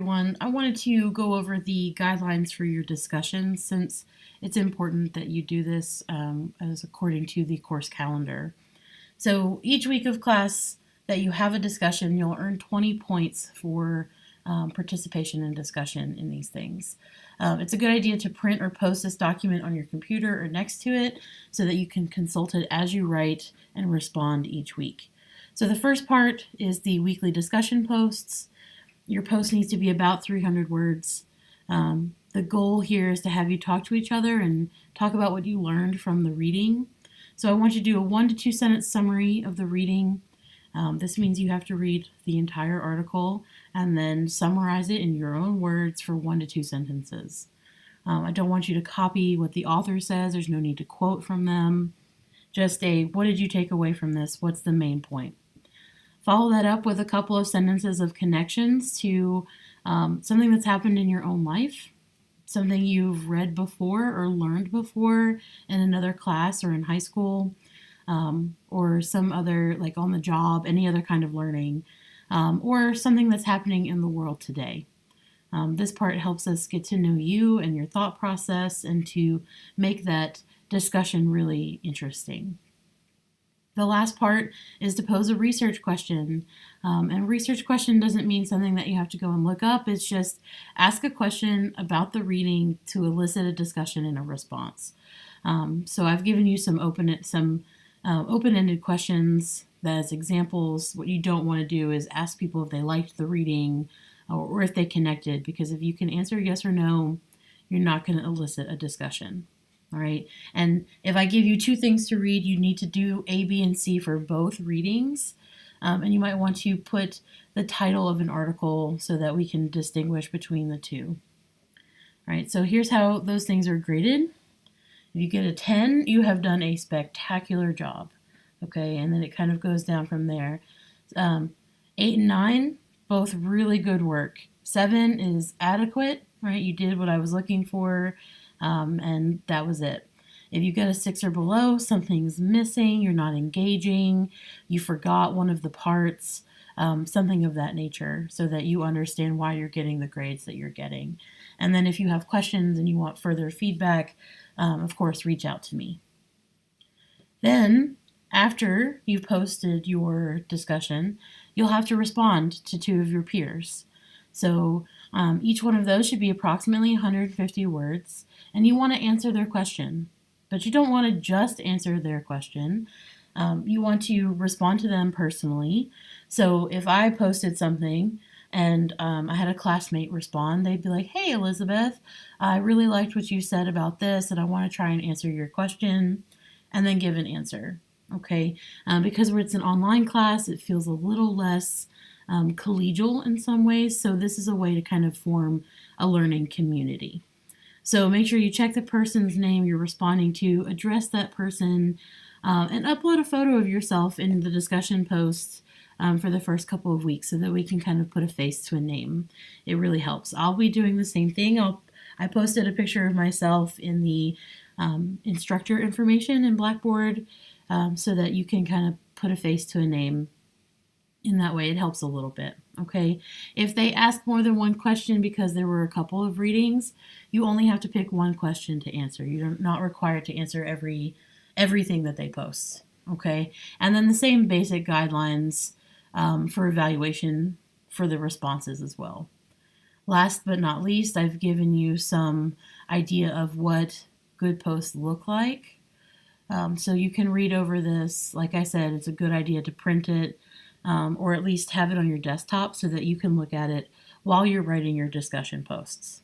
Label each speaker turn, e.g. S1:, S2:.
S1: Everyone. I wanted to go over the guidelines for your discussion since it's important that you do this as according to the course calendar. So each week of class that you have a discussion, you'll earn 20 points for participation and discussion in these things. It's a good idea to print or post this document on your computer or next to it so that you can consult it as you write and respond each week. So the first part is the weekly discussion posts. Your post needs to be about 300 words. The goal here is to have you talk to each other and talk about what you learned from the reading. So I want you to do a 1 to 2 sentence summary of the reading. This means you have to read the entire article and then summarize it in your own words for 1 to 2 sentences. I don't want you to copy what the author says. There's no need to quote from them. Just what did you take away from this? What's the main point? Follow that up with a couple of sentences of connections to something that's happened in your own life, something you've read before or learned before in another class or in high school, or some other, like on the job, any other kind of learning, or something that's happening in the world today. This part helps us get to know you and your thought process and to make that discussion really interesting. The last part is to pose a research question. And a research question doesn't mean something that you have to go and look up. It's just ask a question about the reading to elicit a discussion and a response. So I've given you some open-ended questions as examples. What you don't want to do is ask people if they liked the reading or if they connected, because if you can answer yes or no, you're not going to elicit a discussion. All right. And if I give you two things to read, you need to do A, B, and C for both readings. And you might want to put the title of an article so that we can distinguish between the two. All right. So here's how those things are graded. If you get a 10, you have done a spectacular job. Okay. And then it kind of goes down from there. 8 and 9, both really good work. 7 is adequate, right? You did what I was looking for. And that was it. If you get a 6 or below, something's missing, you're not engaging, you forgot one of the parts, something of that nature, so that you understand why you're getting the grades that you're getting. And then if you have questions and you want further feedback, of course, reach out to me. Then, after you've posted your discussion, you'll have to respond to 2 of your peers. So each one of those should be approximately 150 words, and you want to answer their question. But you don't want to just answer their question. You want to respond to them personally. So if I posted something and I had a classmate respond, they'd be like, "Hey, Elizabeth, I really liked what you said about this, and I want to try and answer your question," and then give an answer. Okay, because it's an online class, it feels a little less collegial in some ways. So this is a way to kind of form a learning community. So make sure you check the person's name you're responding to, address that person, and upload a photo of yourself in the discussion posts for the first couple of weeks so that we can kind of put a face to a name. It really helps. I'll be doing the same thing. I posted a picture of myself in the instructor information in Blackboard so that you can kind of put a face to a name. In that way, it helps a little bit. Okay. If they ask more than one question because there were a couple of readings, you only have to pick one question to answer. You're not required to answer everything that they post. Okay. And then the same basic guidelines for evaluation for the responses as well. Last but not least, I've given you some idea of what good posts look like. So you can read over this. Like I said, it's a good idea to print it or at least have it on your desktop so that you can look at it while you're writing your discussion posts.